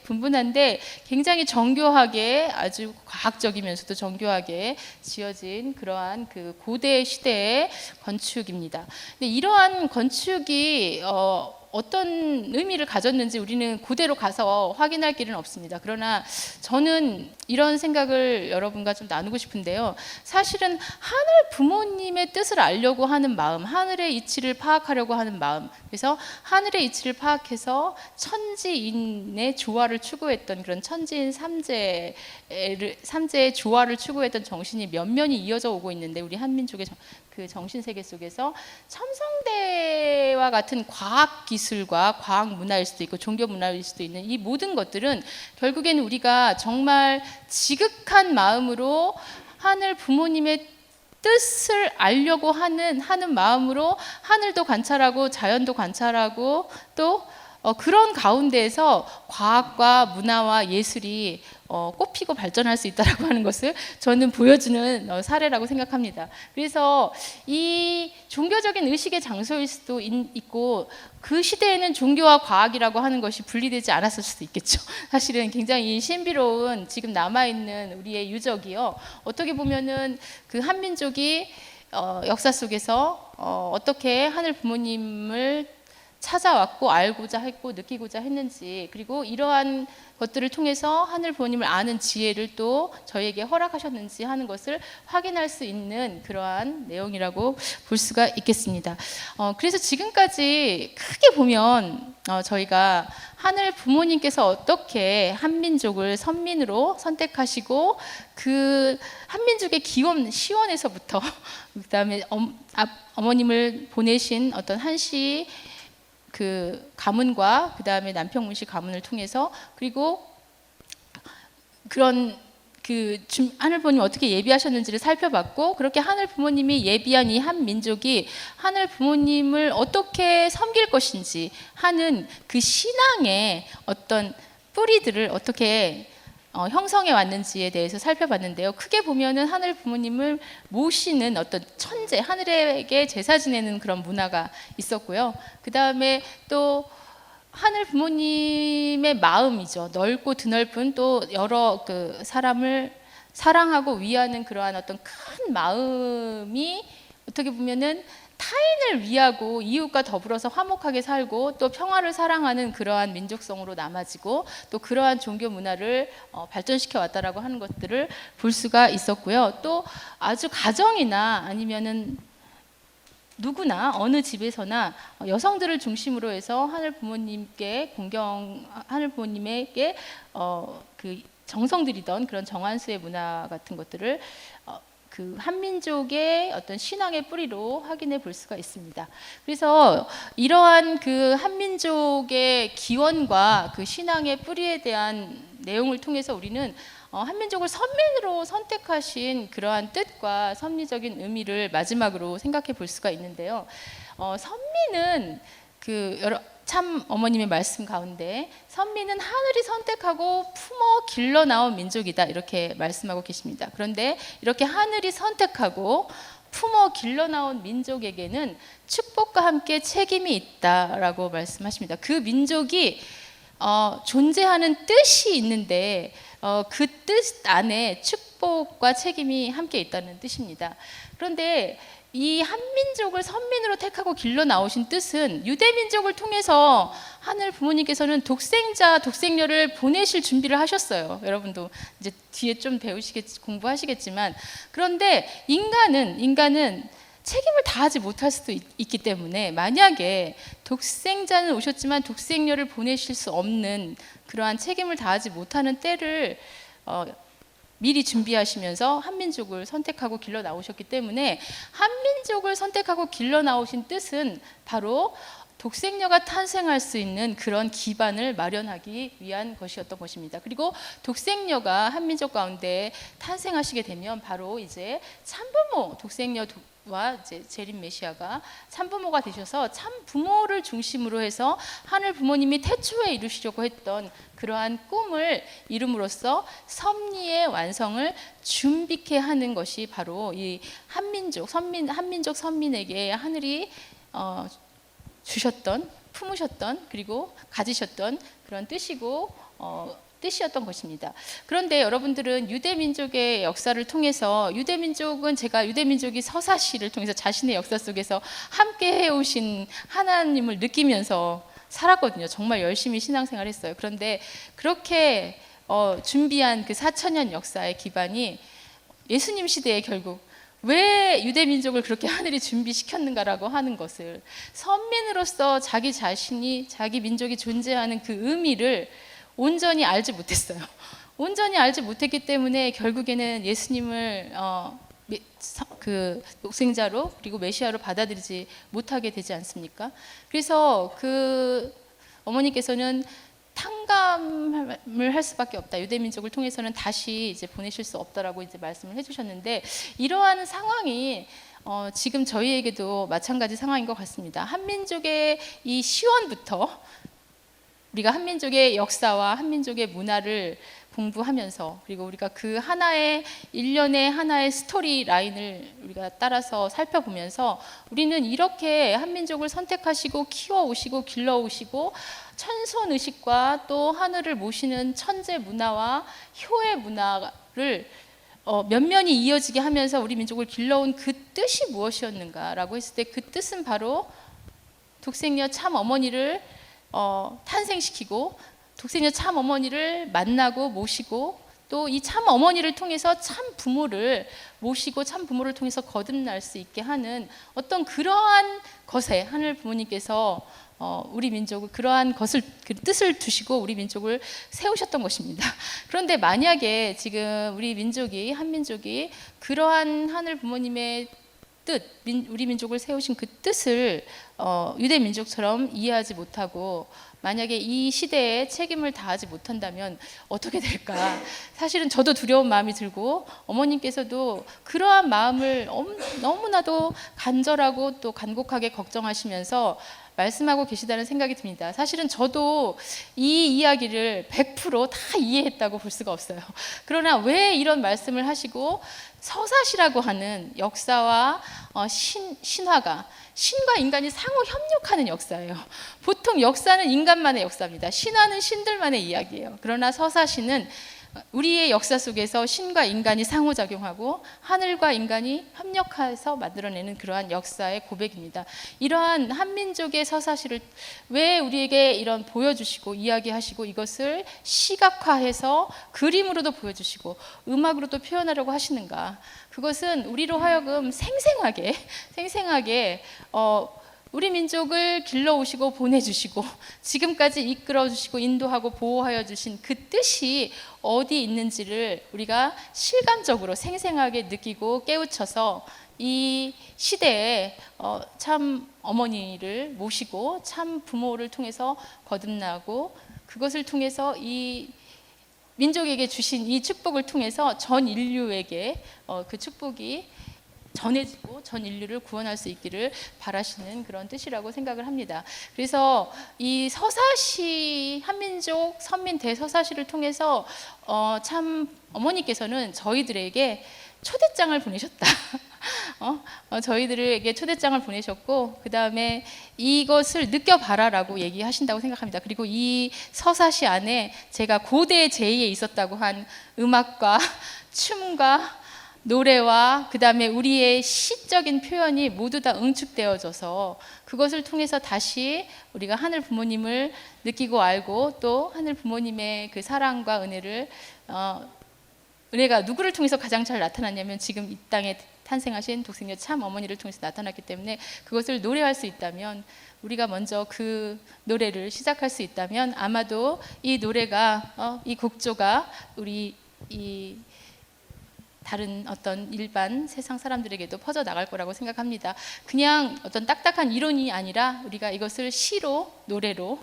S1: 분분한데 굉장히 정교하게, 아주 과학적이면서도 정교하게 지어진 그러한 그 고대 시대의 건축입니다. 근데 이러한 건축이 어떤 의미를 가졌는지 우리는 그대로 가서 확인할 길은 없습니다. 그러나 저는 이런 생각을 여러분과 좀 나누고 싶은데요. 사실은 하늘 부모님의 뜻을 알려고 하는 마음, 하늘의 이치를 파악하려고 하는 마음, 그래서 하늘의 이치를 파악해서 천지인의 조화를 추구했던 그런 천지인 삼재의 조화를 추구했던 정신이 면면이 이어져 오고 있는데, 우리 한민족의 그 정신세계 속에서 첨성대와 같은 과학 기술과 과학 문화일 수도 있고 종교 문화일 수도 있는 이 모든 것들은 결국에는 우리가 정말 지극한 마음으로 하늘 부모님의 뜻을 알려고 하는 마음으로 하늘도 관찰하고 자연도 관찰하고 또 그런 가운데에서 과학과 문화와 예술이 꽃피고 발전할 수 있다라고 하는 것을 저는 보여주는 사례라고 생각합니다. 그래서 이 종교적인 의식의 장소일 수도 있고, 그 시대에는 종교와 과학이라고 하는 것이 분리되지 않았을 수도 있겠죠. 사실은 굉장히 신비로운 지금 남아있는 우리의 유적이요, 어떻게 보면은 그 한민족이 역사 속에서 어떻게 하늘 부모님을 찾아왔고 알고자 했고 느끼고자 했는지, 그리고 이러한 것들을 통해서 하늘 부모님을 아는 지혜를 또 저희에게 허락하셨는지 하는 것을 확인할 수 있는 그러한 내용이라고 볼 수가 있겠습니다. 그래서 지금까지 크게 보면 저희가 하늘 부모님께서 어떻게 한민족을 선민으로 선택하시고 그 한민족의 기원 시원에서부터 그다음에 어머님을 보내신 어떤 한시 그 가문과 그 다음에 남평문씨 가문을 통해서, 그리고 그런 하늘 부모님 어떻게 예비하셨는지를 살펴봤고, 그렇게 하늘 부모님이 예비한 이 한 민족이 하늘 부모님을 어떻게 섬길 것인지 하는 그 신앙의 어떤 뿌리들을 어떻게 형성해 왔는지에 대해서 살펴봤는데요. 크게 보면은 하늘 부모님을 모시는 어떤 천재, 하늘에게 제사 지내는 그런 문화가 있었고요. 그 다음에 또 하늘 부모님의 마음이죠. 넓고 드넓은 또 여러 그 사람을 사랑하고 위하는 그러한 어떤 큰 마음이 어떻게 보면은 타인을 위하고 이웃과 더불어서 화목하게 살고 또 평화를 사랑하는 그러한 민족성으로 남아지고 또 그러한 종교 문화를 발전시켜 왔다라고 하는 것들을 볼 수가 있었고요. 또 아주 가정이나 아니면은 누구나 어느 집에서나 여성들을 중심으로 해서 하늘 부모님께 하늘 부모님에게 그 정성 들이던 그런 정한수의 문화 같은 것들을 그 한민족의 어떤 신앙의 뿌리로 확인해 볼 수가 있습니다. 그래서 이러한 그 한민족의 기원과 그 신앙의 뿌리에 대한 내용을 통해서 우리는 한민족을 선민으로 선택하신 그러한 뜻과 섭리적인 의미를 마지막으로 생각해 볼 수가 있는데요. 선민은 참 어머님의 말씀 가운데 선민은 하늘이 선택하고 품어 길러 나온 민족이다 이렇게 말씀하고 계십니다. 그런데 이렇게 하늘이 선택하고 품어 길러 나온 민족에게는 축복과 함께 책임이 있다라고 말씀하십니다. 그 민족이 존재하는 뜻이 있는데 그 뜻 안에 축복과 책임이 함께 있다는 뜻입니다. 그런데 이 한민족을 선민으로 택하고 길러 나오신 뜻은 유대민족을 통해서 하늘 부모님께서는 독생녀를 보내실 준비를 하셨어요. 여러분도 이제 뒤에 좀 공부하시겠지만, 그런데 인간은 책임을 다하지 못할 수도 있기 때문에 만약에 독생자는 오셨지만 독생녀를 보내실 수 없는 그러한 책임을 다하지 못하는 때를 미리 준비하시면서 한민족을 선택하고 길러 나오셨기 때문에 한민족을 선택하고 길러 나오신 뜻은 바로 독생녀가 탄생할 수 있는 그런 기반을 마련하기 위한 것이었던 것입니다. 그리고 독생녀가 한민족 가운데 탄생하시게 되면 바로 이제 참부모 독생녀와 이제 재림 메시아가 참부모가 되셔서 참부모를 중심으로 해서 하늘 부모님이 태초에 이루시려고 했던 그러한 꿈을 이룸으로써 섭리의 완성을 준비케 하는 것이 바로 이 한민족 선민에게 하늘이 주셨던, 품으셨던, 그리고 가지셨던 그런 뜻이었던 것입니다. 그런데 여러분들은 유대민족의 역사를 통해서 제가 유대민족이 서사시를 통해서 자신의 역사 속에서 함께 해오신 하나님을 느끼면서 살았거든요. 정말 열심히 신앙생활을 했어요. 그런데 그렇게 준비한 그 4,000년 역사의 기반이 예수님 시대에 결국 왜 유대민족을 그렇게 하늘이 준비시켰는가라고 하는 것을 선민으로서 자기 민족이 존재하는 그 의미를 온전히 알지 못했어요. 온전히 알지 못했기 때문에 결국에는 예수님을 그 독생자로 그리고 메시아로 받아들이지 못하게 되지 않습니까? 그래서 그 어머니께서는 탕감을 할 수밖에 없다. 유대민족을 통해서는 다시 이제 보내실 수 없다라고 이제 말씀을 해주셨는데, 이러한 상황이 지금 저희에게도 마찬가지 상황인 것 같습니다. 한민족의 이 시원부터 우리가 한민족의 역사와 한민족의 문화를 공부하면서, 그리고 우리가 그 일련의 하나의 스토리 라인을 우리가 따라서 살펴보면서 우리는 이렇게 한민족을 선택하시고 키워오시고 길러오시고 천손의식과 또 하늘을 모시는 천재 문화와 효의 문화를 면면이 이어지게 하면서 우리 민족을 길러온 그 뜻이 무엇이었는가라고 했을 때 그 뜻은 바로 독생녀 참 어머니를 탄생시키고 독생녀 참 어머니를 만나고 모시고 또 이 참 어머니를 통해서 참 부모를 모시고 참 부모를 통해서 거듭날 수 있게 하는 어떤 그러한 것에 하늘 부모님께서 우리 민족을 그러한 것을 그 뜻을 두시고 우리 민족을 세우셨던 것입니다. 그런데 만약에 지금 우리 민족이 한민족이 그러한 하늘 부모님의 뜻, 우리 민족을 세우신 그 뜻을 유대 민족처럼 이해하지 못하고 만약에 이 시대에 책임을 다하지 못한다면 어떻게 될까? 사실은 저도 두려운 마음이 들고 어머님께서도 그러한 마음을 너무나도 간절하고 또 간곡하게 걱정하시면서 말씀하고 계시다는 생각이 듭니다. 사실은 저도 이 이야기를 100%다 이해했다고 볼 수가 없어요. 그러나 왜 이런 말씀을 하시고 서사시라고 하는 역사와 신화가 신과 인간이 상호 협력하는 역사예요. 보통 역사는 인간만의 역사입니다. 신화는 신들만의 이야기예요. 그러나 서사시는 우리의 역사 속에서 신과 인간이 상호작용하고 하늘과 인간이 협력해서 만들어내는 그러한 역사의 고백입니다. 이러한 한민족의 서사시를 왜 우리에게 이런 보여주시고 이야기하시고 이것을 시각화해서 그림으로도 보여주시고 음악으로도 표현하려고 하시는가? 그것은 우리로 하여금 생생하게 우리 민족을 길러오시고 보내주시고 지금까지 이끌어주시고 인도하고 보호하여 주신 그 뜻이 어디 있는지를 우리가 실감적으로 생생하게 느끼고 깨우쳐서 이 시대에 참 어머니를 모시고 참 부모를 통해서 거듭나고 그것을 통해서 이 민족에게 주신 이 축복을 통해서 전 인류에게 그 축복이 전해지고 전 인류를 구원할 수 있기를 바라시는 그런 뜻이라고 생각을 합니다. 그래서 이 서사시 한민족 선민 대서사시를 통해서 참 어머니께서는 저희들에게 초대장을 보내셨다. 저희들에게 초대장을 보내셨고 그 다음에 이것을 느껴봐라라고 얘기하신다고 생각합니다. 그리고 이 서사시 안에 제가 고대 제2에 있었다고 한 음악과 춤과 노래와 그 다음에 우리의 시적인 표현이 모두 다 응축되어져서 그것을 통해서 다시 우리가 하늘 부모님을 느끼고 알고 또 하늘 부모님의 그 사랑과 은혜를 은혜가 누구를 통해서 가장 잘 나타났냐면 지금 이 땅에 탄생하신 독생녀 참 어머니를 통해서 나타났기 때문에 그것을 노래할 수 있다면 우리가 먼저 그 노래를 시작할 수 있다면 아마도 이 노래가 이 곡조가 우리 이 다른 어떤 일반 세상 사람들에게도 퍼져 나갈 거라고 생각합니다. 그냥 어떤 딱딱한 이론이 아니라 우리가 이것을 시로 노래로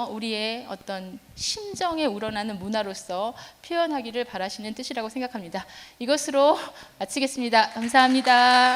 S1: 우리의 어떤 심정에 우러나는 문화로서 표현하기를 바라시는 뜻이라고 생각합니다. 이것으로 마치겠습니다. 감사합니다.